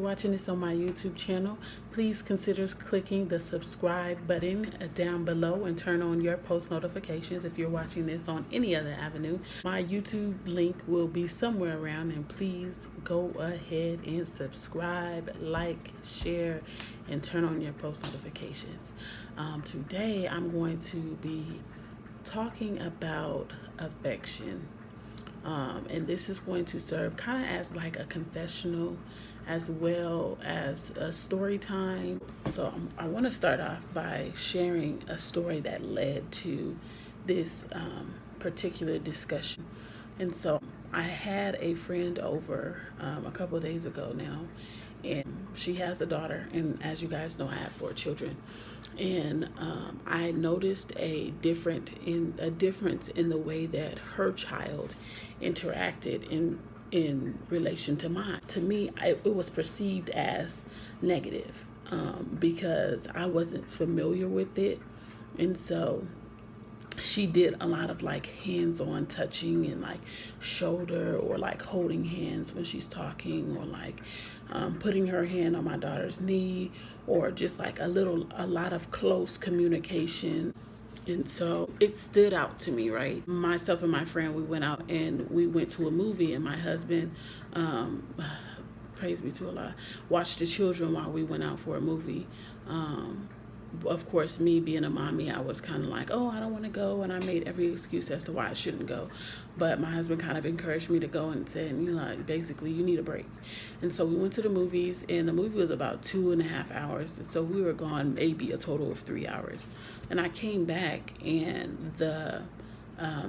watching this on my YouTube channel, please consider clicking the subscribe button down below and turn on your post notifications if you're watching this on any other avenue. My YouTube link will be somewhere around, and please go ahead and subscribe, like, share, and turn on your post notifications. Today I'm going to be talking about affection. And this is going to serve kind of as like a confessional as well as a story time. So I want to start off by sharing a story that led to this particular discussion. And so I had a friend over a couple of days ago now, and she has a daughter, and as you guys know, I have 4 children. And I noticed a difference in the way that her child interacted in relation to mine. To me, it was perceived as negative because I wasn't familiar with it, and so she did a lot of like hands-on touching and like shoulder or like holding hands when she's talking, or like putting her hand on my daughter's knee, or just like a lot of close communication. And so it stood out to me, right? Myself and my friend, we went out and we went to a movie, and my husband, praise be to Allah, watched the children while we went out for a movie. Of course, me being a mommy, I was kind of like, oh, I don't want to go, and I made every excuse as to why I shouldn't go. But my husband kind of encouraged me to go and said, you know, basically, you need a break. And so we went to the movies, and the movie was about 2.5 hours. And so we were gone maybe a total of 3 hours. And I came back, and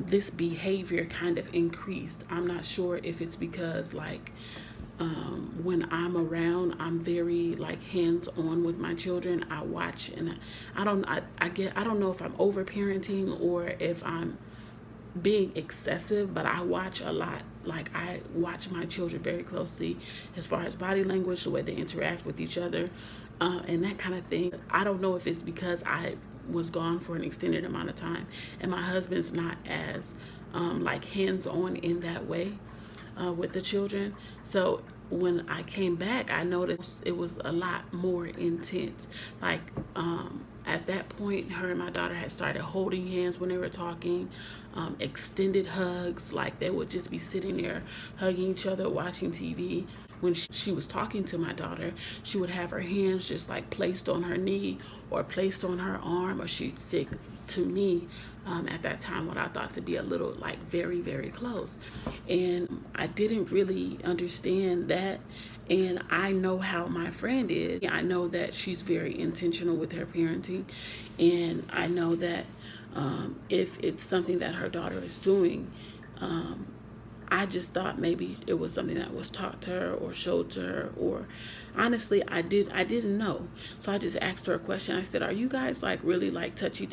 this behavior kind of increased. I'm not sure if it's because like when I'm around, I'm very like hands-on with my children. I watch, and I don't know if I'm over parenting or if I'm being excessive, but I watch a lot. Like, I watch my children very closely as far as body language, the way they interact with each other, and that kind of thing. I don't know if it's because I was gone for an extended amount of time and my husband's not as like hands-on in that way with the children. So when I came back, I noticed it was a lot more intense. Like at that point, her and my daughter had started holding hands when they were talking, extended hugs, like they would just be sitting there hugging each other, watching TV. When she was talking to my daughter, she would have her hands just like placed on her knee or placed on her arm, or she'd sit to me at that time what I thought to be a little like very, very close. And I didn't really understand that. And I know how my friend is. I know that she's very intentional with her parenting. And I know that if it's something that her daughter is doing, I just thought maybe it was something that was taught to her or showed to her, or honestly, I didn't know. So I just asked her a question. I said, are you guys like really like touchy,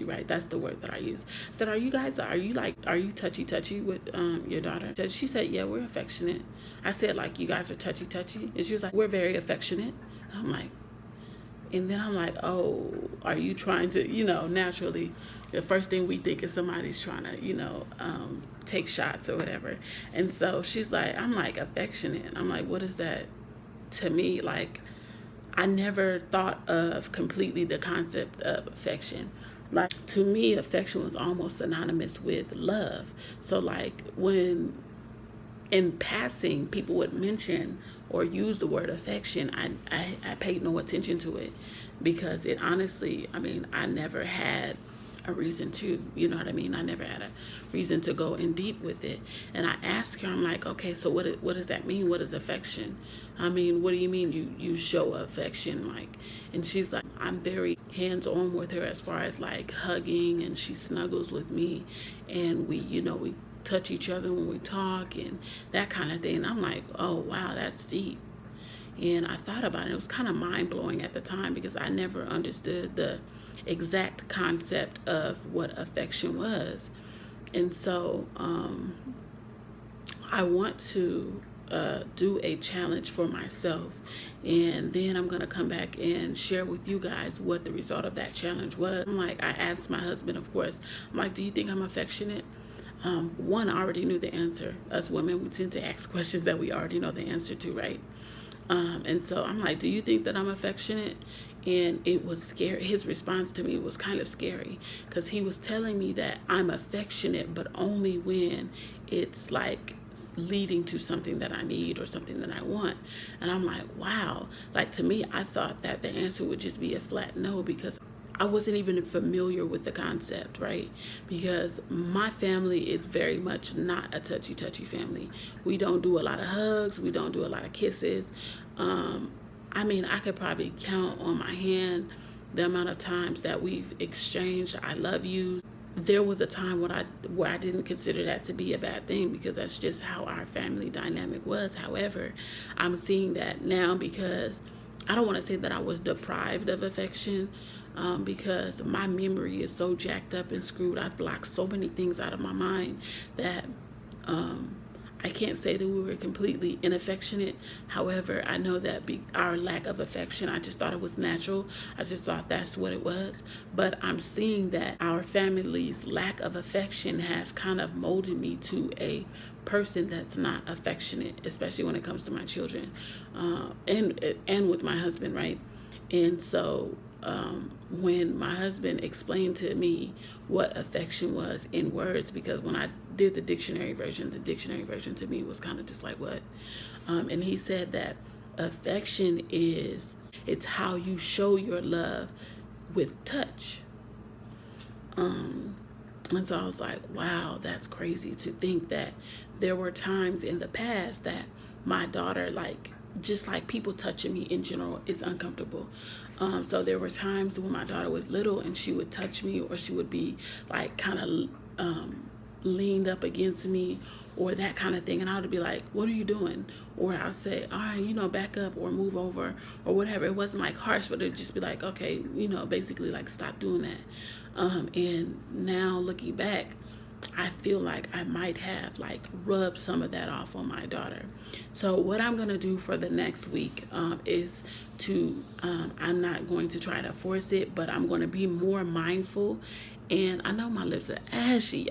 right? That's the word that I use. I said, are you touchy with your daughter? She said, yeah, we're affectionate. I said, like, you guys are touchy? And she was like, we're very affectionate. And then I'm like, oh, are you trying to, naturally, the first thing we think is somebody's trying to, take shots or whatever. And so she's like, I'm like, affectionate. I'm like, what is that to me? Like, I never thought of completely the concept of affection. Like, to me, affection was almost synonymous with love. So like when in passing people would mention or use the word affection, I paid no attention to it, because it honestly, I never had a reason to, I never had a reason to go in deep with it. And I asked her, I'm like, okay, so what does that mean? What is affection? What do you mean you show affection? Like, and she's like, I'm very hands-on with her as far as like hugging, and she snuggles with me, and we touch each other when we talk and that kind of thing. And I'm like, oh wow, that's deep. And I thought about it. It was kind of mind-blowing at the time, because I never understood the exact concept of what affection was. And so I want to do a challenge for myself, and then I'm going to come back and share with you guys what the result of that challenge was. I asked my husband, of course, I'm like, do you think I'm affectionate? One, I already knew the answer. Us women, we tend to ask questions that we already know the answer to, right? And so I'm like, do you think that I'm affectionate? And it was scary. His response to me was kind of scary because he was telling me that I'm affectionate, but only when it's like leading to something that I need or something that I want. And I'm like, wow. Like, to me, I thought that the answer would just be a flat no, because I wasn't even familiar with the concept, right? Because my family is very much not a touchy family. We don't do a lot of hugs. We don't do a lot of kisses. I mean, I could probably count on my hand the amount of times that we've exchanged I love you. There was a time where I didn't consider that to be a bad thing because that's just how our family dynamic was. However, I'm seeing that now because I don't want to say that I was deprived of affection, because my memory is so jacked up and screwed. I've blocked so many things out of my mind that I can't say that we were completely inaffectionate. However, I know that our lack of affection, I just thought it was natural. I just thought that's what it was. But I'm seeing that our family's lack of affection has kind of molded me to a person that's not affectionate, especially when it comes to my children, and with my husband, right? And so when my husband explained to me what affection was in words, because when I did the dictionary version to me was kind of just like, what? And he said that affection it's how you show your love with touch. And so I was like, wow, that's crazy to think that there were times in the past that my daughter, like, just like people touching me in general, is uncomfortable. So there were times when my daughter was little and she would touch me, or she would be like kind of leaned up against me or that kind of thing. And I would be like, what are you doing? Or I'll say, all right, back up or move over or whatever. It wasn't like harsh, but it'd just be like, okay, basically like stop doing that. And now looking back, I feel like I might have like rubbed some of that off on my daughter. So what I'm going to do for the next week is I'm not going to try to force it, but I'm going to be more mindful. And I know my lips are ashy.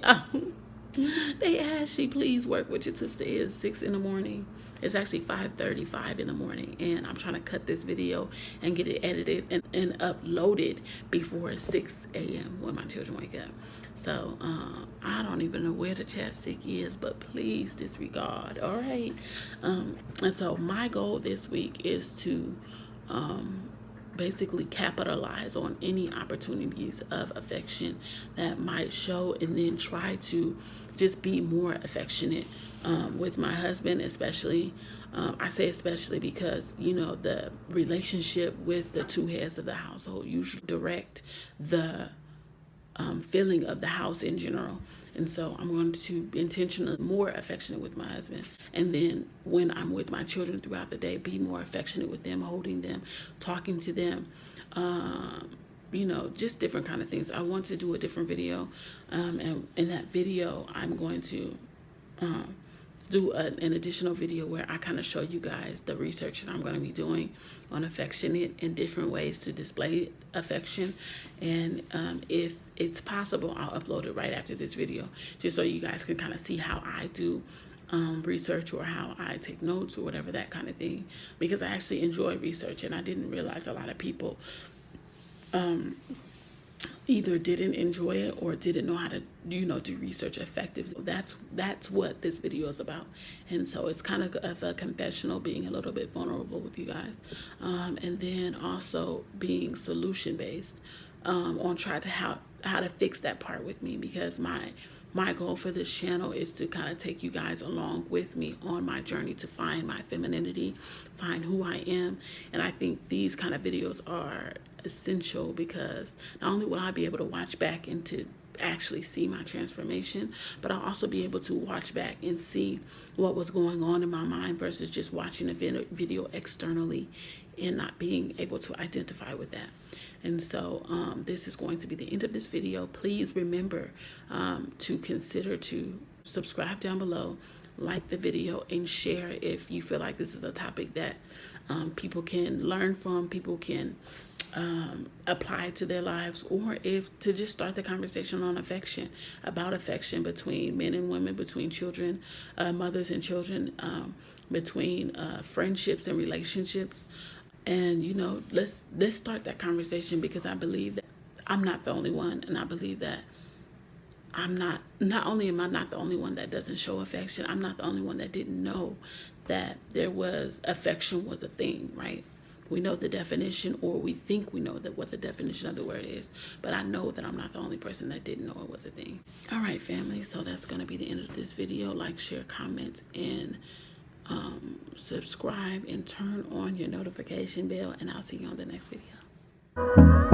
They ashy. Please work with your sister. It's 6 in the morning. It's actually 5:35 in the morning, and I'm trying to cut this video and get it edited and uploaded before 6 a.m. when my children wake up. So I don't even know where the chapstick is, but please disregard. All right. And so my goal this week is to basically capitalize on any opportunities of affection that might show, and then try to just be more affectionate with my husband, especially. I say especially because, the relationship with the two heads of the household usually direct the feeling of the house in general. And so I'm going to be intentionally more affectionate with my husband. And then when I'm with my children throughout the day, be more affectionate with them, holding them, talking to them, just different kind of things. I want to do a different video. And in that video, I'm going to do an additional video where I kind of show you guys the research that I'm going to be doing on affection and different ways to display affection. And if it's possible, I'll upload it right after this video, just so you guys can kind of see how I do research, or how I take notes, or whatever, that kind of thing, because I actually enjoy research, and I didn't realize a lot of people either didn't enjoy it or didn't know how to, do research effectively. That's what this video is about. And so it's kind of a confessional, being a little bit vulnerable with you guys. And then also being solution based on trying to how to fix that part with me, because my goal for this channel is to kind of take you guys along with me on my journey to find my femininity, find who I am. And I think these kind of videos are essential, because not only will I be able to watch back and to actually see my transformation, but I'll also be able to watch back and see what was going on in my mind versus just watching a video externally and not being able to identify with that. And so this is going to be the end of this video. Please remember to consider to subscribe down below, like the video, and share if you feel like this is a topic that people can learn from, people can apply to their lives, or if to just start the conversation on affection, about affection between men and women, between children, mothers and children, between friendships and relationships. And let's start that conversation, because I believe that I'm not the only one, and I believe that not only am I not the only one that doesn't show affection, I'm not the only one that didn't know that affection was a thing, right? We know the definition, or we think we know that what the definition of the word is, but I know that I'm not the only person that didn't know it was a thing. All right, family, so that's going to be the end of this video. Like, share, comment, and subscribe, and turn on your notification bell, and I'll see you on the next video.